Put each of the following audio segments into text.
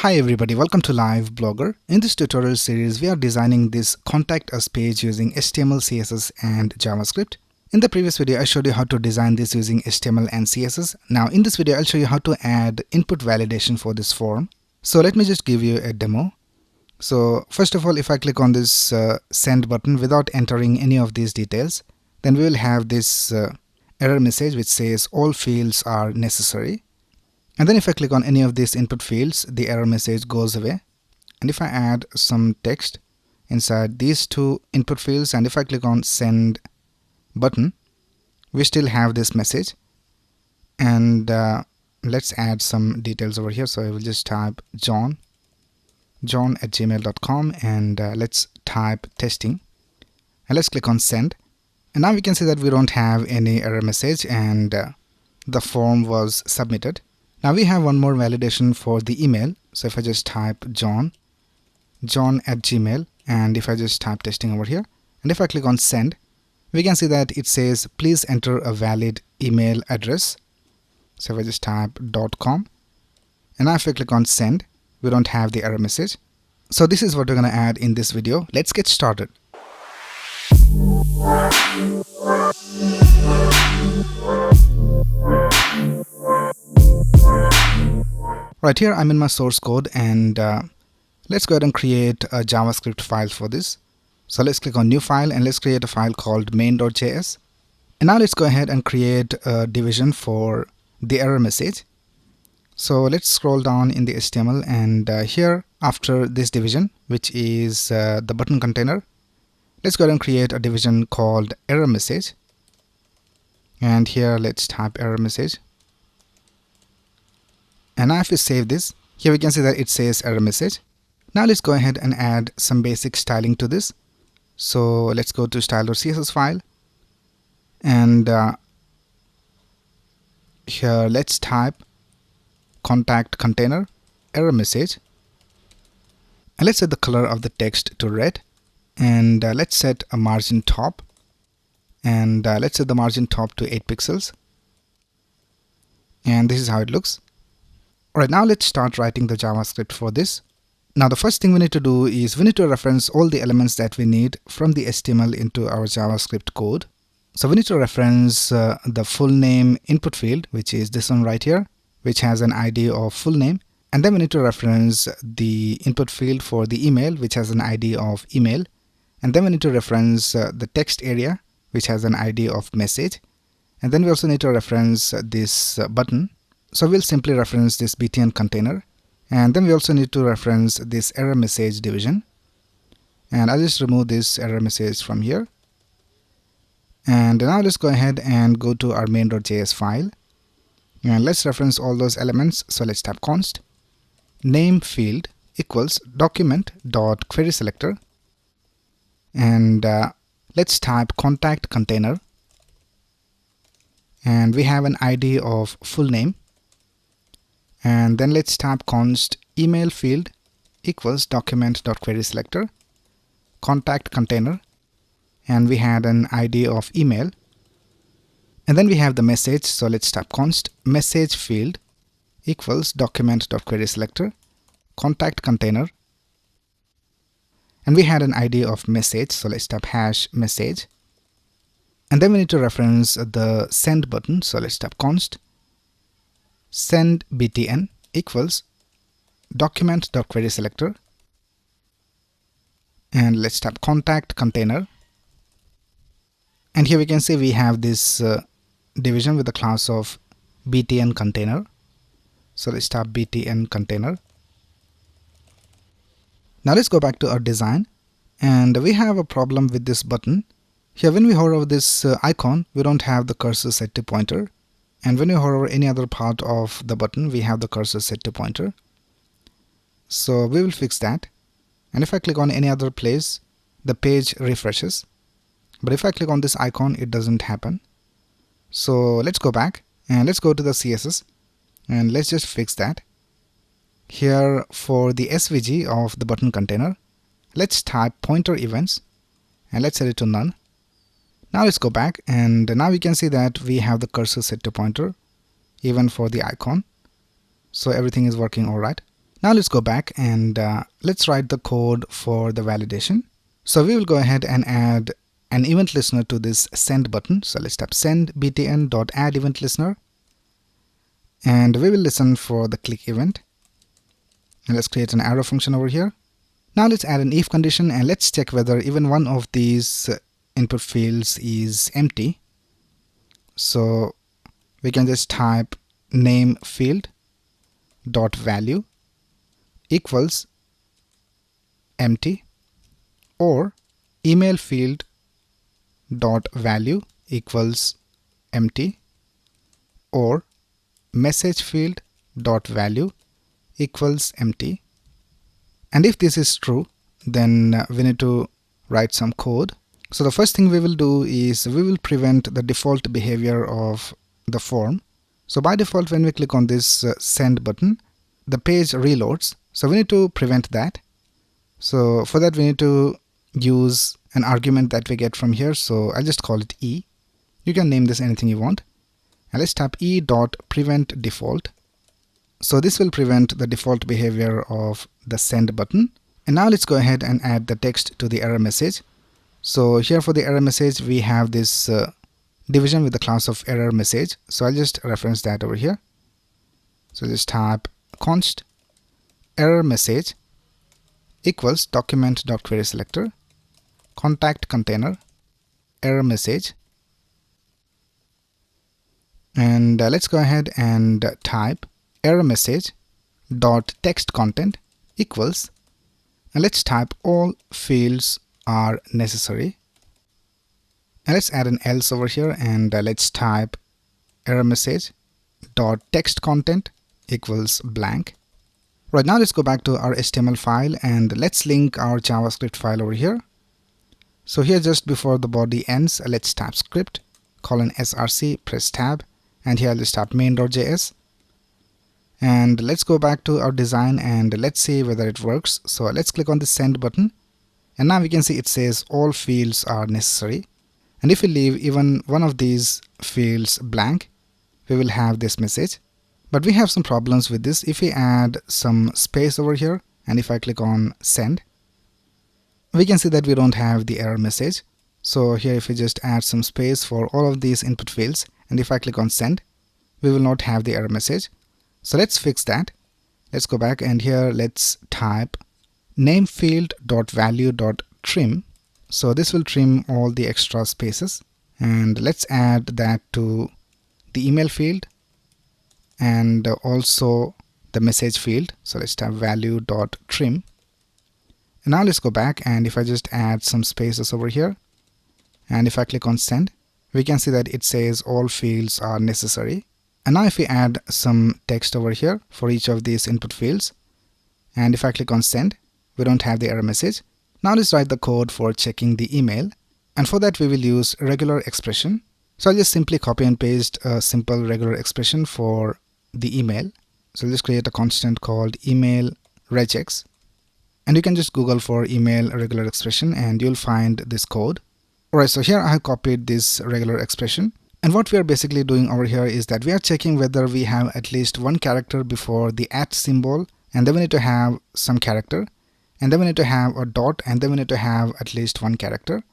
Hi everybody, welcome to Live Blogger. In this tutorial series, we are designing this Contact Us page using HTML, CSS and JavaScript. In the previous video, I showed you how to design this using HTML and CSS. Now in this video, I'll show you how to add input validation for this form. So let me just give you a demo. So first of all, if I click on this send button without entering any of these details, then we will have this error message which says all fields are necessary. And then if I click on any of these input fields, the error message goes away. And if I add some text inside these two input fields, and if I click on send button, we still have this message. And let's add some details over here. So I will just type john@gmail.com, and let's type testing, and let's click on send. And now we can see that we don't have any error message, and the form was submitted. Now we have one more validation for the email. So if I just type john@gmail, and if I just type testing over here, and if I click on send, we can see that it says please enter a valid email address. So if I just type .com, and now if I click on send, we don't have the error message. So this is what we're going to add in this video. Let's get started. Right here I'm in my source code, and let's go ahead and create a JavaScript file for this. So let's click on new file, and let's create a file called main.js. And now let's go ahead and create a division for the error message. So let's scroll down in the HTML, and here after this division, which is the button container, let's go ahead and create a division called error message. And here let's type error message. And now if we save this, here we can see that it says error message. Now let's go ahead and add some basic styling to this. So let's go to style.css file, and here let's type contact container error message, and let's set the color of the text to red, and let's set a margin top, and let's set the margin top to 8 pixels, and this is how it looks. Alright, now let's start writing the JavaScript for this. Now the first thing we need to do is we need to reference all the elements that we need from the HTML into our JavaScript code. So we need to reference the full name input field, which is this one right here, which has an ID of full name. And then we need to reference the input field for the email, which has an ID of email. And then we need to reference the text area, which has an ID of message. And then we also need to reference this button. So we'll simply reference this btn container, and then we also need to reference this error message division. And I'll just remove this error message from here. And now let's go ahead and go to our main.js file, and let's reference all those elements. So let's type const name field equals document.querySelector, and let's type contact container, and we have an ID of full name. And then let's type const email field equals document.querySelector contact container, and we had an ID of email. And then we have the message, so let's type const message field equals document.querySelector contact container, and we had an ID of message, so let's type hash message. And then we need to reference the send button, so let's type const send btn equals document.querySelector, and let's type contact container. And here we can see we have this division with the class of btn container. So let's type btn container. Now let's go back to our design, and we have a problem with this button. Here when we hover over this icon, we don't have the cursor set to pointer. And when we hover over any other part of the button, we have the cursor set to pointer. So we will fix that. And if I click on any other place, the page refreshes. But if I click on this icon, it doesn't happen. So let's go back, and let's go to the CSS, and let's just fix that. Here for the SVG of the button container, let's type pointer events, and let's set it to none. Now let's go back, and now we can see that we have the cursor set to pointer even for the icon. So everything is working alright. Now let's go back and let's write the code for the validation. So we will go ahead and add an event listener to this send button. So let's type send btn.add event listener, and we will listen for the click event. And let's create an arrow function over here. Now let's add an if condition and let's check whether even one of these input fields is empty. So we can just type name field dot value equals empty, or email field dot value equals empty, or message field dot value equals empty. And if this is true, then we need to write some code. So the first thing we will do is we will prevent the default behavior of the form. So by default, when we click on this send button, the page reloads. So we need to prevent that. So for that we need to use an argument that we get from here. So I'll just call it e. You can name this anything you want. And let's type e.prevent default. So this will prevent the default behavior of the send button. And now let's go ahead and add the text to the error message. So here for the error message we have this division with the class of error message. So I'll just reference that over here. So just type const error message equals document.querySelector contact container error message. And let's go ahead and type error message dot text content equals, and let's type all fields are necessary. And let's add an else over here and let's type error message dot text content equals blank. Right, now let's go back to our HTML file and let's link our JavaScript file over here. So here just before the body ends, let's type script :src, press tab, and here let's type main.js. And let's go back to our design and let's see whether it works. So let's click on the send button, and now we can see it says all fields are necessary. And if we leave even one of these fields blank, we will have this message. But we have some problems with this. If we add some space over here and if I click on send, we can see that we don't have the error message. So here if we just add some space for all of these input fields and if I click on send, we will not have the error message. So let's fix that. Let's go back and here let's type name field dot value dot trim. So this will trim all the extra spaces, and let's add that to the email field and also the message field. So let's type value dot trim. And now let's go back and if I just add some spaces over here and if I click on send, we can see that it says all fields are necessary. And now if we add some text over here for each of these input fields and if I click on send, we don't have the error message. Now let's write the code for checking the email, and for that we will use regular expression. So I'll just simply copy and paste a simple regular expression for the email. So I'll just create a constant called email regex, and you can just Google for email regular expression and you'll find this code. Alright, so here I have copied this regular expression, and what we are basically doing over here is that we are checking whether we have at least one character before the @ symbol, and then we need to have some character, and then we need to have a dot, and then we need to have at least one character.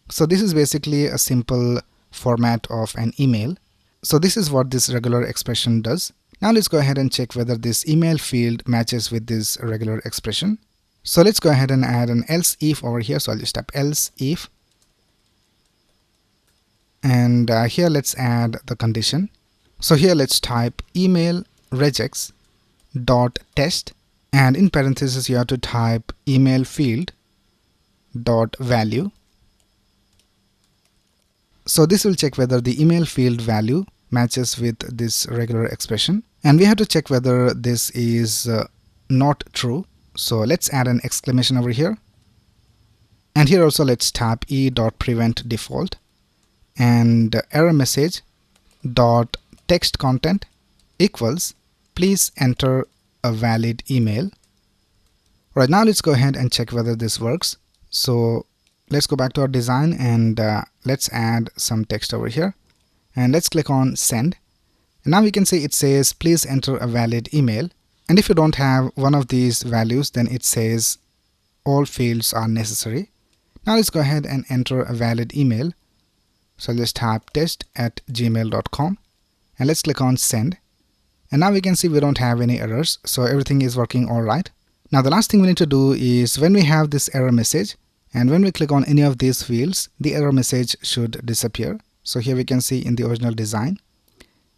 So this is basically a simple format of an email. So this is what this regular expression does. Now let's go ahead and check whether this email field matches with this regular expression. So let's go ahead and add an else if over here. So I'll just type else if, and here let's add the condition. So here let's type email regex dot test, and in parentheses you have to type email field dot value. So this will check whether the email field value matches with this regular expression, and we have to check whether this is not true. So let's add an exclamation over here, and here also let's type e.prevent default and error message dot text content equals please enter a valid email. Right, now let's go ahead and check whether this works. So let's go back to our design and let's add some text over here and let's click on send. And now we can see it says please enter a valid email, And if you don't have one of these values, then it says all fields are necessary. Now let's go ahead and enter a valid email. So I'll just type test@gmail.com and let's click on send. And now we can see we don't have any errors, so everything is working all right. Now the last thing we need to do is when we have this error message and when we click on any of these fields, the error message should disappear. So here we can see in the original design,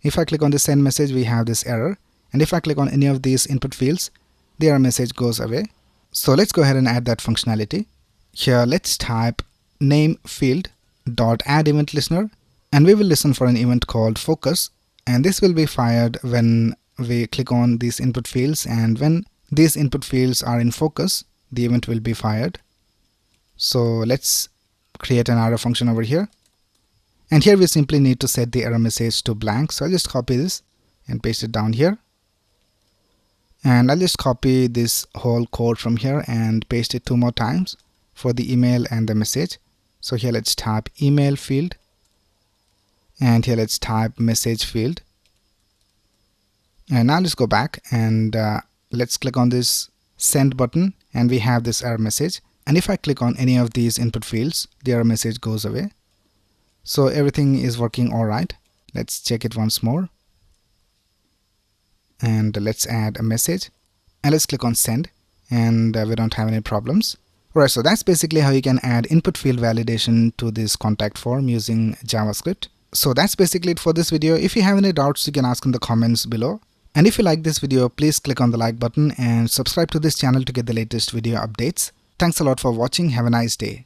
if I click on the send message, we have this error, and if I click on any of these input fields, the error message goes away. So let's go ahead and add that functionality. Here let's type name field dot add event listener, and we will listen for an event called focus, and this will be fired when we click on these input fields, and when these input fields are in focus, the event will be fired. So let's create an arrow function over here, and here we simply need to set the error message to blank. So I'll just copy this and paste it down here, and I'll just copy this whole code from here and paste it 2 more times for the email and the message. So here let's type email field, and here let's type message field, and now let's go back and let's click on this send button, and we have this error message, and if I click on any of these input fields, the error message goes away. So everything is working all right. Let's check it once more, and let's add a message, and let's click on send, and we don't have any problems. Alright, so that's basically how you can add input field validation to this contact form using JavaScript. So that's basically it for this video. If you have any doubts, you can ask in the comments below. And if you like this video, please click on the like button and subscribe to this channel to get the latest video updates. Thanks a lot for watching. Have a nice day.